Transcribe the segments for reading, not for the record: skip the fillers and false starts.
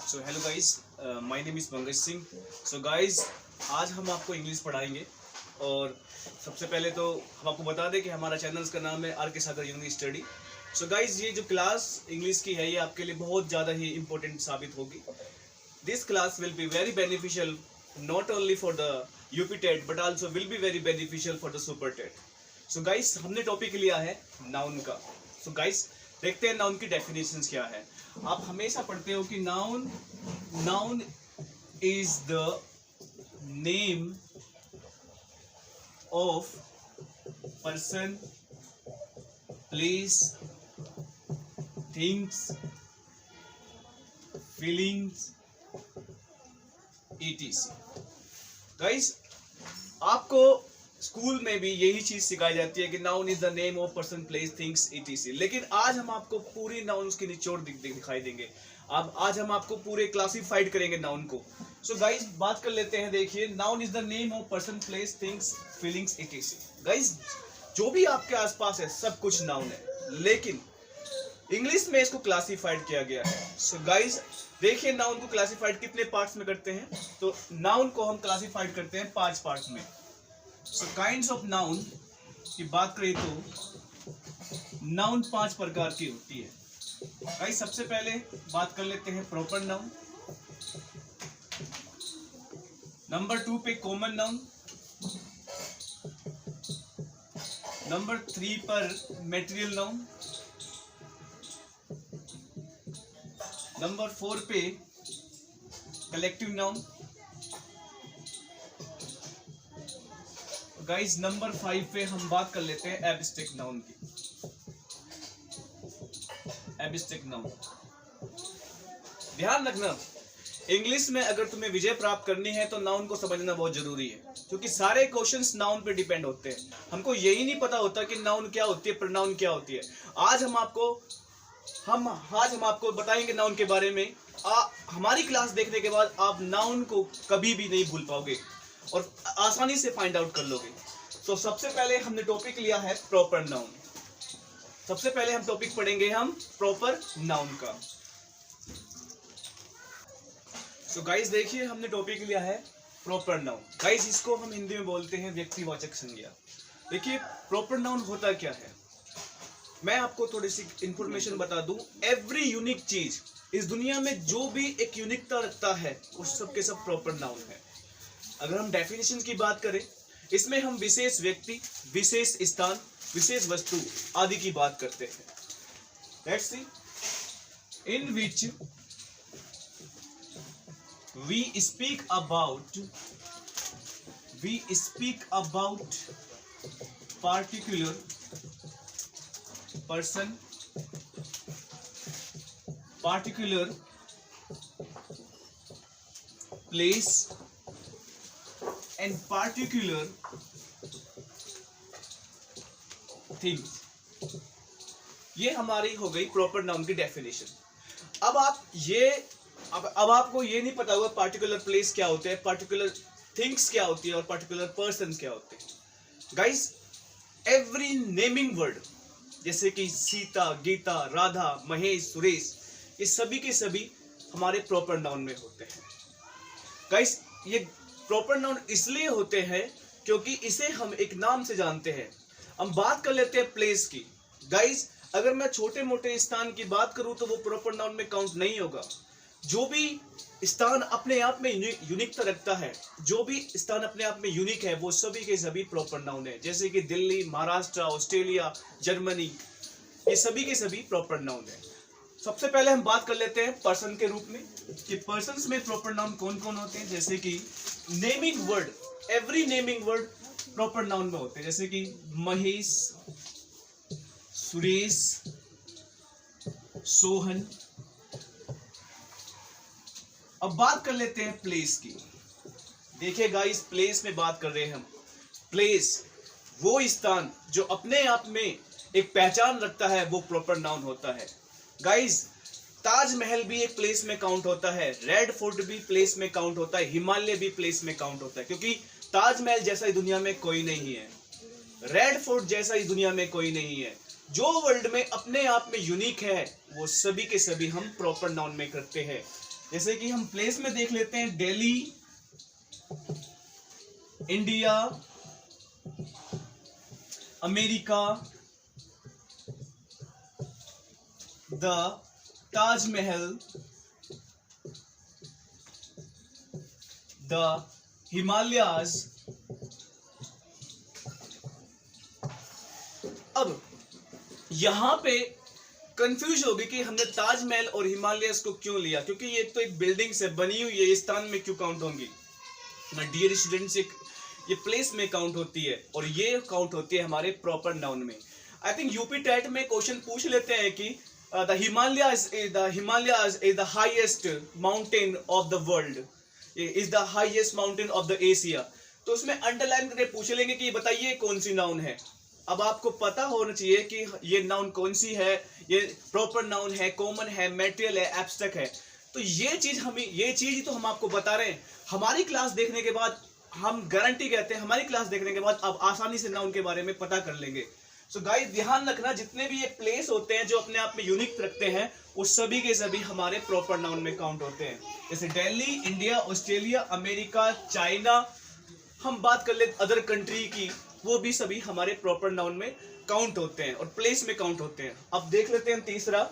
So hello guys, my name is Pankaj Singh. So guys, आज हम आपको इंग्लिश पढ़ाएंगे। और सबसे पहले तो हम आपको बता दें कि हमारा चैनल्स का नाम है आर के सागर यूनिक स्टडी। सो गाइस, ये जो क्लास इंग्लिश की है ये आपके लिए बहुत ज़्यादा ही इम्पोर्टेंट साबित होगी। This class will be very beneficial not only for the UP TET but also will be very beneficial for the super TET. So guys, हमने टॉपिक लिया है नाउन का। सो गाइस, देखते हैं नाउन की डेफिनेशंस क्या है। आप हमेशा पढ़ते हो कि noun is the name of person, place, things, feelings, etc। Guys, आपको स्कूल में भी यही चीज सिखाई जाती है कि noun is the name of person, place, things, etc। लेकिन आज हम आपको पूरी नाउन्स की निचोड़ दिखाई देंगे। अब आज हम आपको पूरे क्लासिफाइड करेंगे नाउन को। सो गाइस, बात कर लेते हैं। देखिए, noun is the name of person, place, things, feelings, etc। Guys, जो भी आपके आसपास है सब कुछ नाउन है, लेकिन इंग्लिश में इसको क्लासिफाइड किया गया है। सो गाइस, देखिए नाउन को क्लासिफाइड कितने पार्ट्स में करते हैं। तो नाउन को हम क्लासिफाइड करते हैं 5 पार्ट्स में। सो काइंड्स ऑफ नाउन की बात करें तो नाउन 5 प्रकार की होती है। गाइस, सबसे पहले बात कर लेते हैं प्रॉपर नाउन। नंबर 2 पे कॉमन नाउन। नंबर 3 पर मटेरियल नाउन। नंबर 4 पे कलेक्टिव नाउन। गाइस, नंबर 5 पे हम बात कर लेते हैं एब्स्ट्रैक्ट नाउन की। एब्स्ट्रैक्ट नाउन, ध्यान रखना, इंग्लिश में अगर तुम्हें विजय प्राप्त करनी है तो नाउन को समझना बहुत जरूरी है, क्योंकि सारे क्वेश्चंस नाउन पे डिपेंड होते हैं। हमको यही नहीं पता होता कि नाउन क्या होती है, प्रोनाउन क्या होती है। आज हम आपको बताएंगे नाउन के बारे में। हमारी क्लास देखने के बाद आप नाउन को कभी भी नहीं भूल पाओगे और आसानी से फाइंड आउट कर लोगे। तो सबसे पहले हमने टॉपिक लिया है प्रॉपर नाउन। सबसे पहले हम टॉपिक पढ़ेंगे हम प्रॉपर नाउन का। सो गाइस, देखिए हमने टॉपिक लिया है प्रॉपर नाउन। गाइस, इसको हम हिंदी में बोलते हैं व्यक्तिवाचक संज्ञा। देखिए, प्रॉपर नाउन होता क्या है, मैं आपको थोड़ी सी इंफॉर्मेशन बता दूं। एवरी यूनिक चीज इस दुनिया में जो भी एक यूनिकता रखता है उस सब के सब प्रॉपर नाउन है। अगर हम डेफिनेशन की बात करें, इसमें हम विशेष व्यक्ति, विशेष स्थान, विशेष वस्तु आदि की बात करते हैं। Let's see, in which we speak about particular person, particular place and particular thing। ये हमारी हो गई प्रॉपर नाउन की डेफिनेशन। अब आपको ये नहीं पता होगा पार्टिकुलर प्लेस क्या होते हैं, पार्टिकुलर थिंग्स क्या होती है और पार्टिकुलर पर्सन्स क्या होते हैं। गाइस, एवरी नेमिंग वर्ड जैसे कि सीता, गीता, राधा, महेश, सुरेश, ये सभी के सभी हमारे प्रॉपर नाउन में होते हैं। गाइस, ये प्रॉपर नाउन इसलिए होते हैं क्योंकि इसे हम एक नाम से जानते हैं। हम बात कर लेते हैं प्लेस की। गाइस, अगर मैं छोटे मोटे स्थान की बात करूं तो वो प्रॉपर नाउन में काउंट नहीं होगा। जो भी स्थान अपने आप में यूनिकता रखता है, जो भी स्थान अपने आप में यूनिक है, वो सभी के सभी प्रॉपर नाउन है। जैसे कि दिल्ली, महाराष्ट्र, ऑस्ट्रेलिया, जर्मनी, ये सभी के सभी प्रॉपर नाउन है। सबसे पहले हम बात कर लेते हैं पर्सन के रूप में कि पर्सन्स में प्रॉपर नाउन कौन कौन होते हैं। जैसे कि naming word, every naming word proper noun में होते हैं। जैसे कि महेश, सुरेश, सोहन। अब बात कर लेते हैं प्लेस की। देखिए गाइस, प्लेस में बात कर रहे हैं हम। प्लेस वो स्थान जो अपने आप में एक पहचान रखता है, वो प्रॉपर नाउन होता है। गाइस, ताजमहल भी एक प्लेस में काउंट होता है, रेड फोर्ट भी प्लेस में काउंट होता है, हिमालय भी प्लेस में काउंट होता है, क्योंकि ताजमहल जैसा इस दुनिया में कोई नहीं है, रेड फोर्ट जैसा इस दुनिया में कोई नहीं है। जो वर्ल्ड में अपने आप में यूनिक है वो सभी के सभी हम प्रॉपर नाउन में करते हैं। जैसे कि हम प्लेस में देख लेते हैं, Delhi, India, America, the Taj Mahal, the Himalayas. अब यहां पे कंफ्यूज होगी कि हमने ताजमहल और हिमालयस को क्यों लिया, क्योंकि ये तो एक बिल्डिंग से बनी हुई है, ये स्थान में क्यों काउंट होंगी। डियर स्टूडेंट्स, ये प्लेस में काउंट होती है और ये काउंट होती है हमारे प्रॉपर नाउन में। आई थिंक यूपी टेट में क्वेश्चन पूछ लेते हैं कि the Himalayas is the highest mountain of the world, is the highest mountain of the Asia, तो उसमें अंडरलाइन करके पूछ लेंगे कि बताइए कौन सी नाउन है। अब आपको पता होना चाहिए कि ये नाउन कौन सी है, ये प्रॉपर नाउन है, कॉमन है, मेटेरियल है, एब्स्ट्रैक्ट है। तो ये चीज तो हम आपको बता रहे हैं। हमारी क्लास देखने के बाद हम गारंटी कहते हैं, हमारी क्लास देखने के बाद आप आसानी से नाउन के बारे में पता कर लेंगे। सो गाइस ध्यान रखना, जितने भी ये प्लेस होते हैं जो अपने आप में यूनिक रखते हैं, वो सभी के सभी हमारे प्रॉपर नाउन में काउंट होते हैं। जैसे Delhi, India, Australia, America, China, हम बात कर ले अदर कंट्री की, वो भी सभी हमारे प्रॉपर नाउन में काउंट होते हैं और प्लेस में काउंट होते हैं। अब देख लेते हैं तीसरा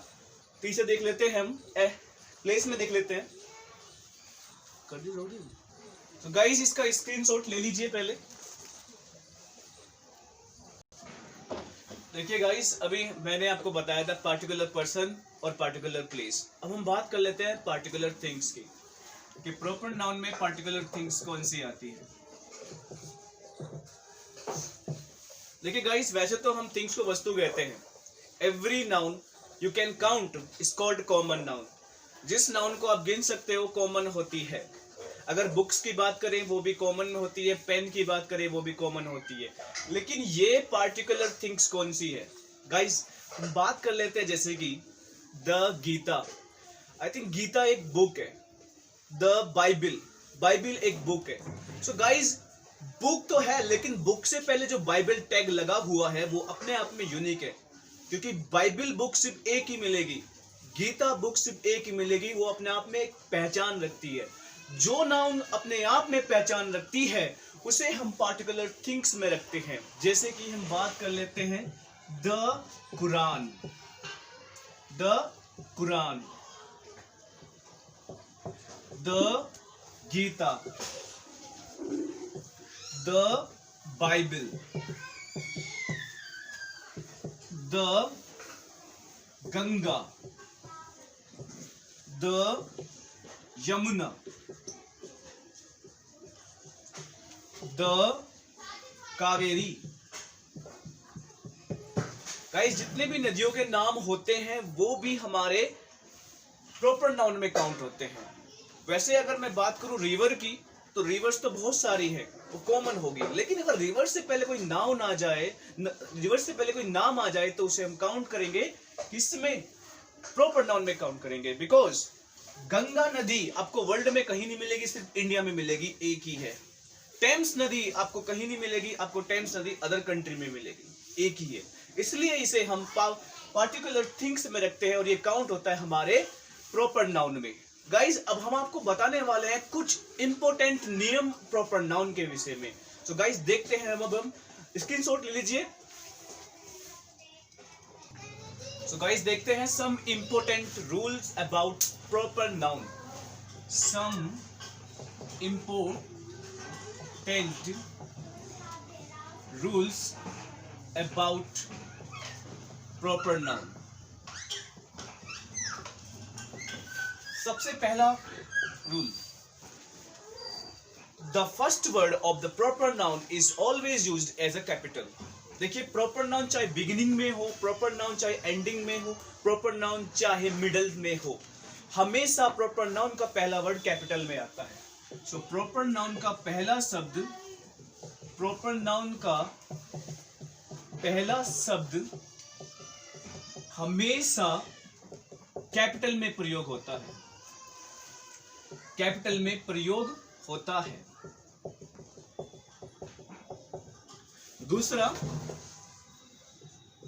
देख लेते हैं हम प्लेस में देख लेते हैं। कर दी लोडिंग। तो गाइस इसका स्क्रीनशॉट ले लीजिए पहले। देखिए गाइस, अभी मैंने आपको बताया था पार्टिकुलर पर्सन और पार्टिकुलर प्लेस। अब हम बात कर लेते हैं पार्टिकुलर थिंग्स की, कि प्रॉपर नाउन में पार्टिकुलर थिंग्स कौन सी आती है। देखिए गाइस, वैसे तो हम थिंग्स को वस्तु कहते हैं। Every noun you can count is called common noun. जिस नाउन को आप गिन सकते हो कॉमन होती है। अगर बुक्स की बात करें वो भी कॉमन में होती है, पेन की बात करें वो भी कॉमन होती है। लेकिन ये पार्टिकुलर थिंग्स कौन सी है गाइस, हम बात कर लेते हैं जैसे कि the Gita. I think Gita एक बुक है। द बाइबल एक बुक है। सो गाइस, बुक तो है, लेकिन बुक से पहले जो बाइबल टैग लगा हुआ है वो अपने आप में यूनिक है, क्योंकि बाइबल बुक सिर्फ एक ही मिलेगी, गीता बुक सिर्फ एक ही मिलेगी। वो अपने आप में एक पहचान रखती है। जो नाउन अपने आप में पहचान रखती है उसे हम पार्टिकुलर थिंग्स में रखते हैं। जैसे कि हम बात कर लेते हैं the Quran, the Gita, the Bible, the Ganga, the Yamuna, the Kaveri. Guys, जितने भी नदियों के नाम होते हैं वो भी हमारे प्रॉपर नाउन में काउंट होते हैं। वैसे अगर मैं बात करूं रिवर की, तो रिवर्स तो बहुत सारी है, वो कॉमन होगी। लेकिन अगर रिवर से पहले कोई नाउन आ जाए, रिवर से पहले कोई नाम आ जाए, तो उसे हम काउंट करेंगे किसमें, प्रॉपर नाउन में काउंट करेंगे। बिकॉज गंगा नदी आपको वर्ल्ड में कहीं नहीं मिलेगी, सिर्फ इंडिया में मिलेगी, एक ही है। टेम्स नदी आपको कहीं नहीं मिलेगी, आपको टेम्स नदी अदर कंट्री में मिलेगी, एक ही है। इसलिए इसे हम पार्टिकुलर थिंग्स में रखते हैं और ये काउंट होता है हमारे प्रॉपर नाउन में। गाइज, अब हम आपको बताने वाले हैं कुछ इंपॉर्टेंट नियम प्रॉपर नाउन के विषय में। सो गाइज देखते हैं, अब हम स्क्रीनशॉट ले लीजिए। सो गाइज देखते हैं some important rules about proper noun. Some important rules about proper noun। सबसे पहला rule, the first word of the proper noun is always used as a capital. देखिए, प्रॉपर नाउन चाहे beginning में हो, proper noun चाहे ending में हो, proper noun चाहे मिडल में हो, हमेशा प्रॉपर नाउन का पहला वर्ड कैपिटल में आता है। सो प्रॉपर नाउन का पहला शब्द हमेशा कैपिटल में प्रयोग होता है, कैपिटल में प्रयोग होता है। दूसरा,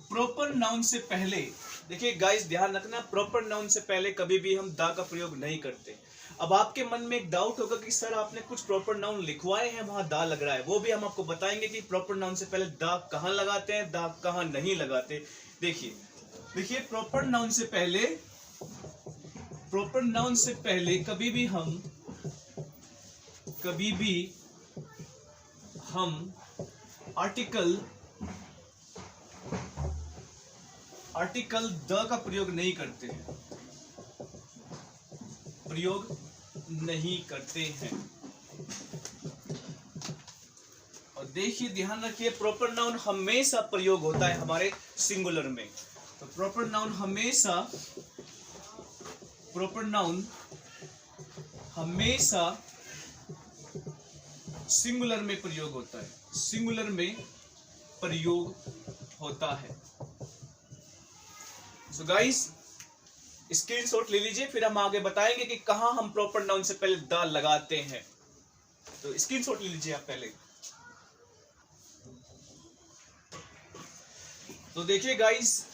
प्रॉपर नाउन से पहले, देखिए गाइस ध्यान रखना, प्रॉपर नाउन से पहले कभी भी हम द का प्रयोग नहीं करते। अब आपके मन में एक डाउट होगा कि सर आपने कुछ प्रॉपर नाउन लिखवाए हैं, वहां दा लग रहा है, वो भी हम आपको बताएंगे कि प्रॉपर नाउन से पहले दा कहाँ लगाते हैं, दा कहाँ नहीं लगाते। देखिए प्रॉपर नाउन से पहले कभी भी हम आर्टिकल द का प्रयोग नहीं करते हैं, और देखिए ध्यान रखिए प्रॉपर नाउन हमेशा प्रयोग होता है हमारे सिंगुलर में। तो प्रॉपर नाउन हमेशा सिंगुलर में प्रयोग होता है। सो गाइस स्क्रीनशॉट ले लीजिए, फिर हम आगे बताएंगे कि कहां हम प्रॉपर नाउन से पहले द लगाते हैं। तो स्क्रीनशॉट ले लीजिए आप पहले। तो देखिए गाइस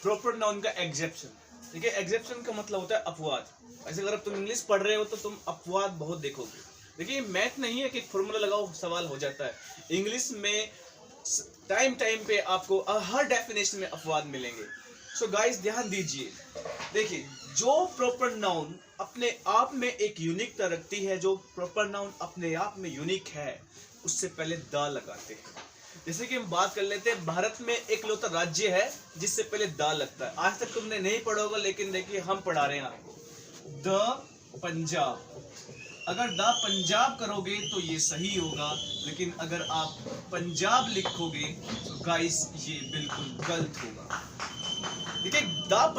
प्रॉपर नाउन का एग्जेप्शन। देखिए एग्जेप्शन का मतलब होता है अपवाद। ऐसे अगर तुम इंग्लिश पढ़ रहे हो तो तुम अपवाद बहुत देखोगे। देखिए मैथ नहीं है कि फॉर्मूला लगाओ सवाल हो जाता है। इंग्लिश में टाइम पे आपको हर डेफिनेशन में अपवाद मिलेंगे। सो गाइस ध्यान दीजिए, देखिए जो प्रॉपर नाउन अपने आप में एक यूनिकता रखती है, जो प्रॉपर नाउन अपने आप में यूनिक है, उससे पहले द लगाते हैं। जैसे कि हम बात कर लेते हैं, भारत में एक लौता राज्य है जिससे पहले द लगता है। आज तक तुमने नहीं पढ़ा होगा, लेकिन देखिए हम पढ़ा रहे हैं आपको। द पंजाब, अगर द पंजाब करोगे तो ये सही होगा, लेकिन अगर आप पंजाब लिखोगे तो गाइस ये बिल्कुल गलत होगा। देखिए द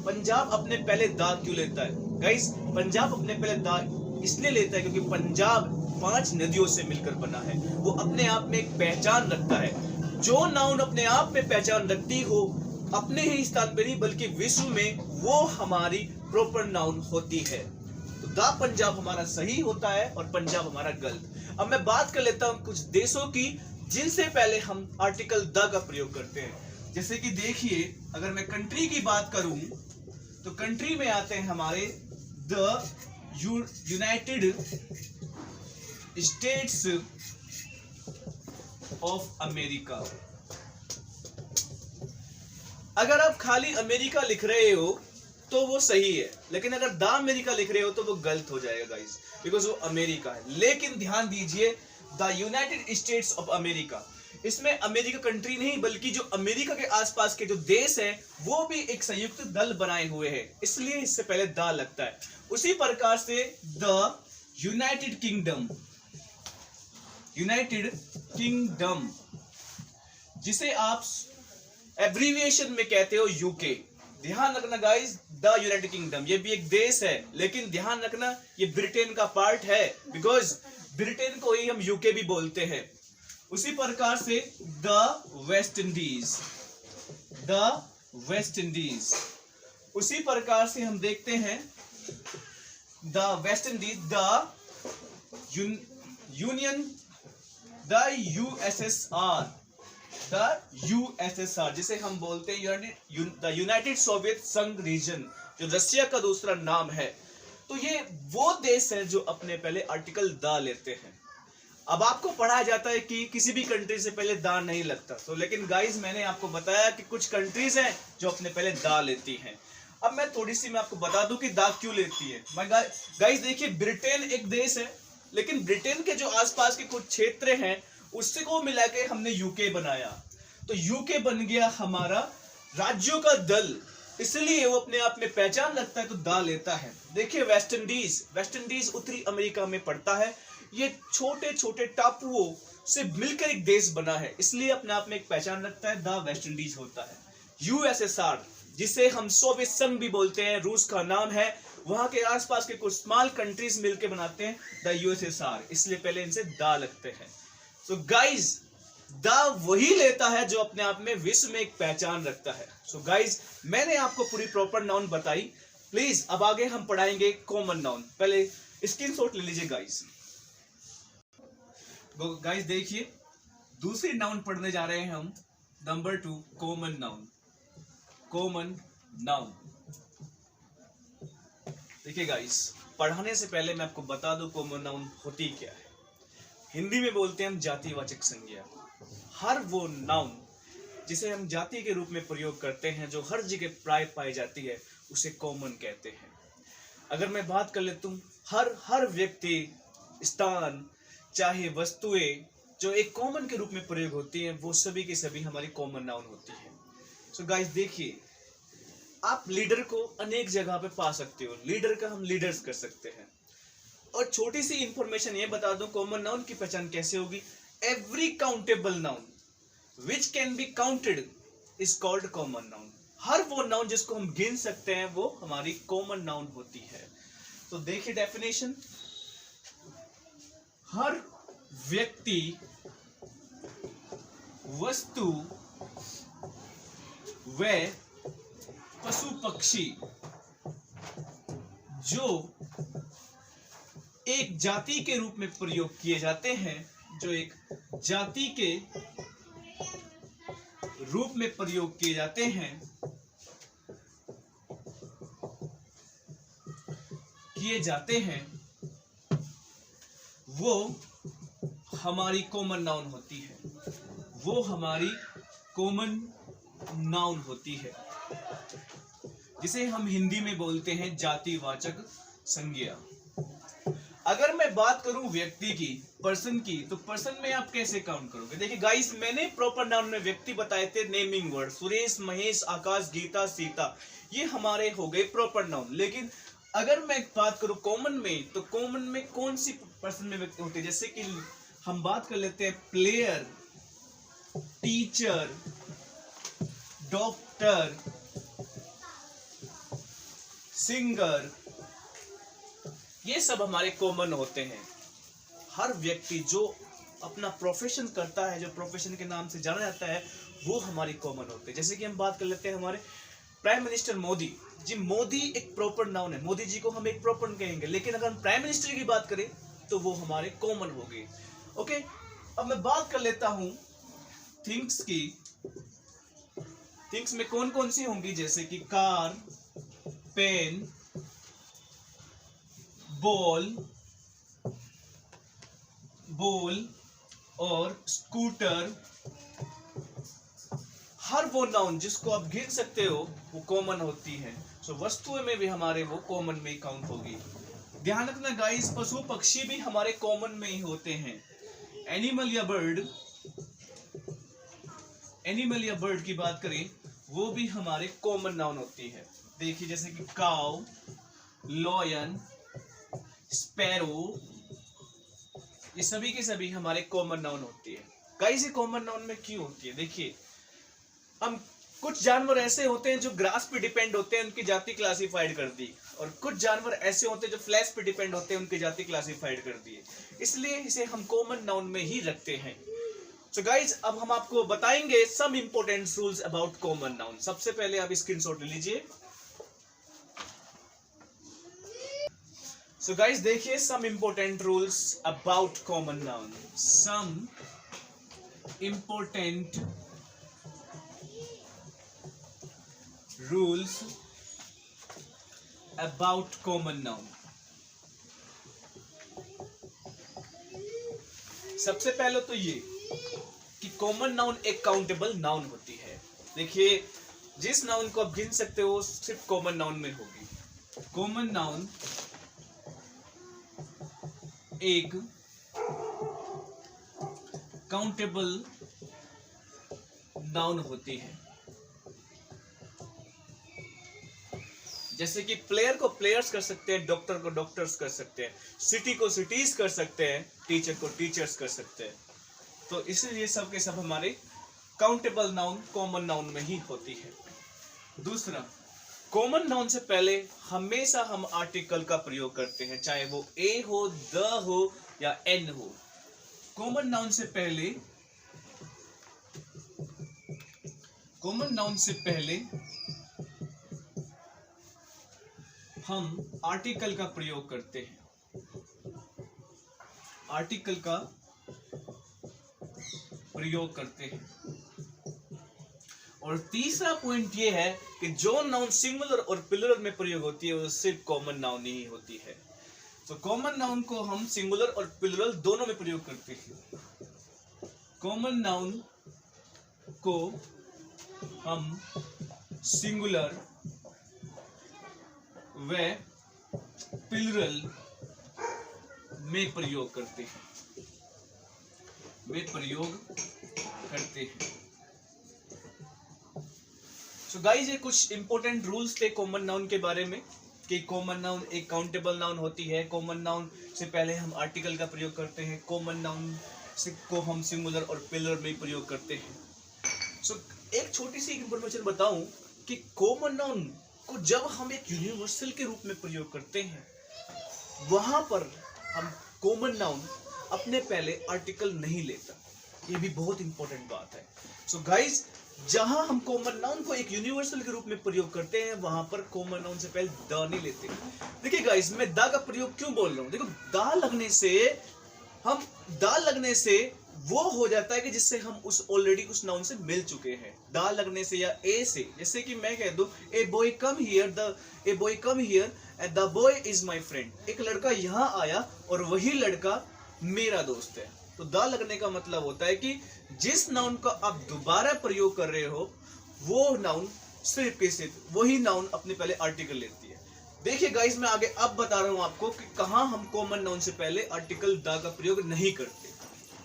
पंजाब अपने पहले द क्यों लेता है गाइस? पंजाब अपने पहले द इसलिए लेता है क्योंकि पंजाब 5 नदियों से मिलकर बना है। वो अपने आप में एक पहचान रखता है। जो नाउन अपने आप में पहचान रखती हो, अपने ही स्थान पर नहीं बल्कि विश्व में, वो हमारी प्रॉपर नाउन होती है। तो द पंजाब हमारा सही होता है और पंजाब हमारा गलत। अब मैं बात कर लेता हूं कुछ देशों की जिनसे पहले हम आर्टिकल द का प्रयोग करते हैं। जैसे कि देखिए अगर मैं कंट्री की बात करूं तो कंट्री में आते हैं हमारे the United states of America. अगर आप खाली अमेरिका लिख रहे हो तो वो सही है, लेकिन अगर द अमेरिका लिख रहे हो तो वो गलत हो जाएगा गाइस, बिकॉज वो अमेरिका है। लेकिन ध्यान दीजिए the United states of America, इसमें अमेरिका कंट्री नहीं बल्कि जो अमेरिका के आसपास के जो देश हैं वो भी एक संयुक्त दल बनाए हुए हैं, इसलिए इससे पहले द लगता है। उसी प्रकार से द यूनाइटेड किंगडम जिसे आप एब्रीविएशन में कहते हो यूके। ध्यान रखना गाइस, द यूनाइटेड किंगडम ये भी एक देश है, लेकिन ध्यान रखना ये ब्रिटेन का पार्ट है, बिकॉज ब्रिटेन को ही हम यूके भी बोलते हैं। उसी प्रकार से द वेस्ट इंडीज, उसी प्रकार से हम देखते हैं the West Indies, the USSR जिसे हम बोलते हैं द यूनाइटेड सोवियत संघ रीजन, जो रशिया का दूसरा नाम है। तो ये वो देश है जो अपने पहले आर्टिकल द लेते हैं। अब आपको पढ़ाया जाता है कि किसी भी कंट्री से पहले द नहीं लगता, तो लेकिन गाइस मैंने आपको बताया कि कुछ कंट्रीज हैं जो अपने पहले द लेती हैं। अब मैं थोड़ी सी मैं आपको बता दूं कि द क्यों लेती है। गाइस देखिए ब्रिटेन एक देश है, लेकिन ब्रिटेन के जो आसपास के कुछ क्षेत्र हैं उससे को मिला के हमने यूके बनाया, तो यूके बन गया हमारा राज्यों का दल, इसलिए वो अपने आप में पहचान रखता है तो द लेता है। देखिए वेस्ट इंडीज उत्तरी अमेरिका में पड़ता है। ये छोटे छोटे टापुओं से मिलकर एक देश बना है, इसलिए अपने आप में एक पहचान रखता है, द वेस्ट इंडीज होता है। यूएसएसआर जिसे हम सोवियत संघ भी बोलते हैं, रूस का नाम है, वहां के आसपास के कुछ स्मॉल कंट्रीज मिलकर बनाते हैं द यूएसएसआर, इसलिए पहले इनसे द लगते हैं। सो गाइज द वही लेता है जो अपने आप में विश्व में एक पहचान रखता है। सो गाइज मैंने आपको पूरी प्रॉपर नाउन बताई। प्लीज अब आगे हम पढ़ाएंगे कॉमन नाउन। पहले स्क्रीनशॉट ले लीजिए गाइज। गाइज देखिए दूसरी नाउन पढ़ने जा रहे हैं हम, नंबर 2 कॉमन नाउन। देखिए गाइज पढ़ाने से पहले मैं आपको बता दूं कॉमन नाउन होती क्या है। हिंदी में बोलते हैं हम जातिवाचक संज्ञा। हर वो नाउन जिसे हम जाति के रूप में प्रयोग करते हैं, जो हर जगह प्राय पाई जाती है, उसे कॉमन कहते हैं। अगर मैं बात कर लेता हूँ, हर व्यक्ति, स्थान, चाहे वस्तुएं जो एक कॉमन के रूप में प्रयोग होती हैं, वो सभी के सभी हमारी कॉमन नाउन होती है। सो गाइस देखिए, आप लीडर को अनेक जगह पे पा सकते हो। लीडर का हम लीडर्स कर सकते हैं। और छोटी सी इंफॉर्मेशन ये बता दूं, कॉमन नाउन की पहचान कैसे होगी। Every countable noun which can be counted is called common noun. हर वो नाउन जिसको हम गिन सकते हैं वो हमारी कॉमन नाउन होती है। तो देखिए डेफिनेशन, हर व्यक्ति, वस्तु व पशु पक्षी जो एक जाति के रूप में प्रयोग किए जाते हैं, जो एक जाति के रूप में प्रयोग किए जाते हैं, वो हमारी कॉमन नाउन होती है। वो हमारी कॉमन नाउन होती है, जिसे हम हिंदी में बोलते हैं जातिवाचक संज्ञा। अगर मैं बात करूं व्यक्ति की, पर्सन की, तो पर्सन में आप कैसे काउंट करोगे। देखिए गाइस, मैंने प्रॉपर नाउन में व्यक्ति बताए थे, नेमिंग वर्ड, सुरेश, महेश, आकाश, गीता, सीता, ये हमारे हो गए प्रॉपर नाउन। लेकिन अगर मैं बात करूं कॉमन में, तो कॉमन में कौन सी पर्सन में व्यक्ति होते हैं, जैसे कि हम बात कर लेते हैं प्लेयर, टीचर, डॉक्टर, सिंगर, ये सब हमारे कॉमन होते हैं। हर व्यक्ति जो अपना प्रोफेशन करता है, जो प्रोफेशन के नाम से जाना जाता है, वो हमारी कॉमन होते हैं। जैसे कि हम बात कर लेते हैं हमारे प्राइम मिनिस्टर मोदी जी। मोदी एक प्रॉपर नाउन है, मोदी जी को हम एक प्रॉपर कहेंगे। लेकिन अगर हम प्राइम मिनिस्टर की बात करें तो वो हमारे कॉमन हो गए। ओके, अब मैं बात कर लेता हूं थिंग्स की। थिंग्स में कौन कौन सी होंगी, जैसे कि कार, पेन, बॉल और स्कूटर। हर वो नाउन जिसको आप गिन सकते हो वो कॉमन होती है। सो वस्तुएं में भी हमारे वो कॉमन में काउंट होगी। ध्यान रखना गाइस, पशु पक्षी भी हमारे कॉमन में ही होते हैं। एनिमल या बर्ड की बात करें, वो भी हमारे कॉमन नाउन होती है। देखिए जैसे कि काउ, लॉयन, स्पैरो, ये सभी के सभी हमारे कॉमन नाउन होती है। गाइस ये कॉमन नाउन में क्यों होती है, देखिए हम कुछ जानवर ऐसे होते हैं जो ग्रास पे डिपेंड होते हैं, उनकी जाति क्लासिफाइड कर दी, और कुछ जानवर ऐसे होते हैं जो फ्लैश पे डिपेंड होते हैं, उनकी जाति क्लासिफाइड कर दी है। इसलिए इसे हम कॉमन नाउन में ही रखते हैं। सो गाइज अब हम आपको बताएंगे some important rules about common noun. सबसे पहले आप स्क्रीनशॉट ले लीजिए। सो गाइज देखिए, some important rules about common noun. Some important rules about common noun. सबसे पहले तो ये कि कॉमन नाउन एक काउंटेबल नाउन होती है। देखिए जिस नाउन को आप गिन सकते हो सिर्फ कॉमन नाउन में होगी। कॉमन नाउन एक काउंटेबल नाउन होती है। जैसे कि प्लेयर को प्लेयर्स कर सकते हैं, डॉक्टर को डॉक्टर्स कर सकते हैं, सिटी को सिटीज कर सकते हैं, टीचर को टीचर्स कर सकते हैं। तो इसलिए सब के सब हमारे काउंटेबल नाउन कॉमन नाउन में ही होती है। दूसरा, कॉमन नाउन से पहले हमेशा हम आर्टिकल का प्रयोग करते हैं, चाहे वो ए हो, द हो या एन हो। कॉमन नाउन से पहले हम आर्टिकल का प्रयोग करते हैं। और तीसरा पॉइंट ये है कि जो नाउन सिंगुलर और प्लुरल में प्रयोग होती है वो सिर्फ कॉमन नाउन ही होती है। तो कॉमन नाउन को हम सिंगुलर और प्लूरल दोनों में प्रयोग करते हैं। कॉमन नाउन को हम सिंगुलर व प्लूरल में प्रयोग करते हैं, सो गाइस ये कुछ इंपॉर्टेंट रूल्स थे कॉमन नाउन के बारे में कि कॉमन नाउन एक काउंटेबल नाउन होती है, कॉमन नाउन से पहले हम आर्टिकल का प्रयोग करते हैं, कॉमन नाउन को हम सिंगुलर और प्लूरल में प्रयोग करते हैं। सो एक छोटी सी इंफॉर्मेशन बताऊं कि कॉमन नाउन को जब हम एक यूनिवर्सल के रूप में प्रयोग करते हैं वहां पर हम कॉमन नाउन अपने पहले आर्टिकल नहीं लेता, ये भी बहुत इंपॉर्टेंट बात है। सो गाइस जहां हम कॉमन नाउन को एक यूनिवर्सल के रूप में प्रयोग करते हैं वहां पर कॉमन नाउन से पहले द नहीं लेते। देखिए गाइस मैं द का प्रयोग क्यों बोल रहा हूं, देखो द लगने से वो हो जाता है कि जिससे हम ऑलरेडी उस नाउन से मिल चुके हैं। द लगने से या ए से, जैसे कि मैं कह दूं a boy come here and the boy is my friend, एक लड़का यहाँ आया और वही लड़का मेरा दोस्त है। तो द लगने का मतलब होता है कि जिस नाउन का आप दोबारा प्रयोग कर रहे हो वो नाउन सिर्फ के सिर्फ वही नाउन अपने पहले आर्टिकल लेती है। देखिए गाइस मैं आगे अब बता रहा हूं आपको कि कहां हम कॉमन नाउन से पहले आर्टिकल द का प्रयोग नहीं करते।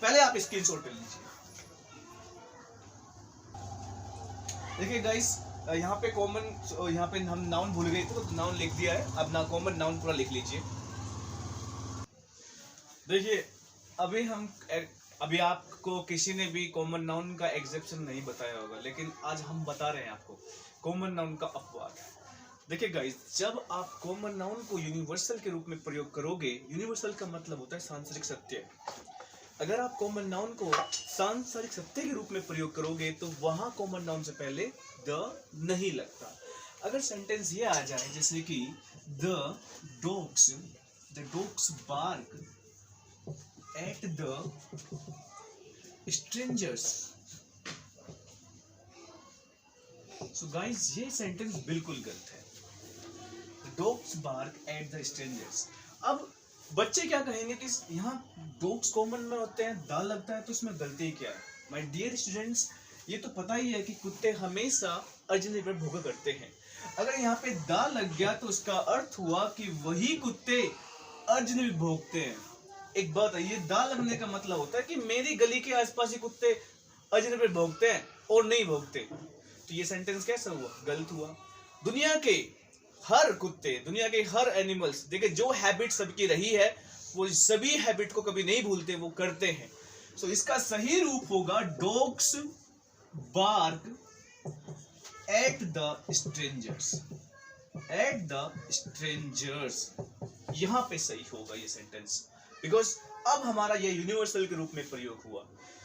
पहले आप स्क्रीनशॉट ले लीजिए। देखिए गाइस यहाँ पे हम नाउन भूल गए थे तो नाउन लिख दिया है, अब ना कॉमन नाउन पूरा लिख लीजिए। देखिए अभी आपको किसी ने भी कॉमन नाउन का एग्जेप्शन नहीं बताया होगा, लेकिन आज हम बता रहे हैं आपको कॉमन नाउन का अपवाद। देखिए गाइस जब आप कॉमन नाउन को यूनिवर्सल के रूप में प्रयोग करोगे, यूनिवर्सल का मतलब होता है सांसारिक सत्य। अगर आप कॉमन नाउन को सांसारिक सत्य के रूप में प्रयोग करोगे तो वहां कॉमन नाउन से पहले द नहीं लगता। अगर सेंटेंस ये आ जाए जैसे कि the dogs bark at the strangers, so guys ये सेंटेंस बिल्कुल गलत है। Dogs bark at the strangers. अब बच्चे क्या कहेंगे कि यहाँ डॉग्स कॉमन में होते हैं, द लगता है तो इसमें गलती क्या है। माय डियर स्टूडेंट्स ये तो पता ही है कि कुत्ते हमेशा अजनबी पर भौंका करते हैं। अगर यहाँ पे द लग गया तो उसका अर्थ हुआ कि वही कुत्ते अजनबी भौंकते हैं। एक बात है, ये द लगने का मतलब होता है कि मेरी गली के आसपास ही कुत्ते अजनबी पर भौंकते हैं और नहीं भौंकते। तो ये सेंटेंस कैसा हुआ, गलत हुआ। दुनिया के हर कुत्ते, दुनिया के हर एनिमल्स, देखिए जो हैबिट सबकी रही है वो सभी हैबिट को कभी नहीं भूलते, वो करते हैं। सो इसका सही रूप होगा dogs bark at the strangers. यहां पे सही होगा ये सेंटेंस, बिकॉज अब हमारा ये यूनिवर्सल के रूप में प्रयोग हुआ।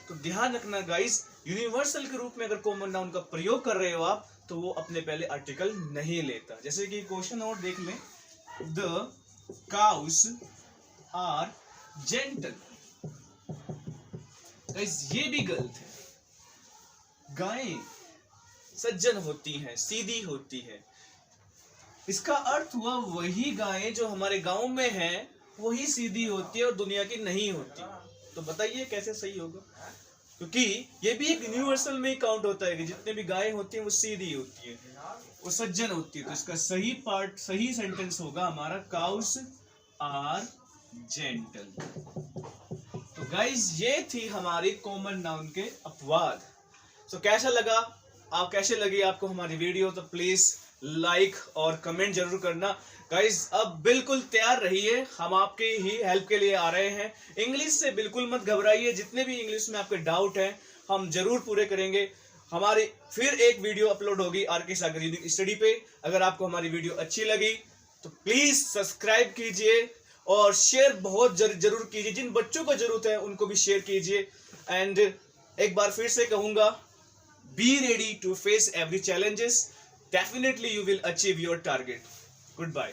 तो ध्यान रखना गाइस, यूनिवर्सल के रूप में अगर कॉमन नाउन का प्रयोग कर रहे हो आप तो वो अपने पहले आर्टिकल नहीं लेता। जैसे कि क्वेश्चन और देख लें, the cows are gentle. Guys ये भी गलत है। गायें सज्जन होती हैं, सीधी होती है। इसका अर्थ हुआ वही गायें जो हमारे गांव में हैं वही सीधी होती है और दुनिया की नहीं होती। तो बताइए कैसे सही होगा, क्योंकि ये भी एक यूनिवर्सल में ही काउंट होता है कि जितने भी गायें होती हैं वो सीधी होती है, वो सज्जन होती है। तो इसका सही सेंटेंस होगा हमारा काउस आर जेंटल। तो गाइस ये थी हमारी कॉमन नाउन के अपवाद। तो कैसा लगा, कैसे लगी आपको हमारी वीडियो, तो प्लीज लाइक और कमेंट जरूर करना। गाइस अब बिल्कुल तैयार रहिए, हम आपके ही हेल्प के लिए आ रहे हैं। इंग्लिश से बिल्कुल मत घबराइए, जितने भी इंग्लिश में आपके डाउट हैं हम जरूर पूरे करेंगे। हमारी फिर एक वीडियो अपलोड होगी आर.के. सागर यूनिक स्टडी पे। अगर आपको हमारी वीडियो अच्छी लगी तो प्लीज सब्सक्राइब कीजिए और शेयर बहुत जरूर कीजिए। जिन बच्चों को जरूरत है उनको भी शेयर कीजिए। एंड एक बार फिर से कहूंगा, be ready to face every challenges. Definitely you will achieve your target. Goodbye.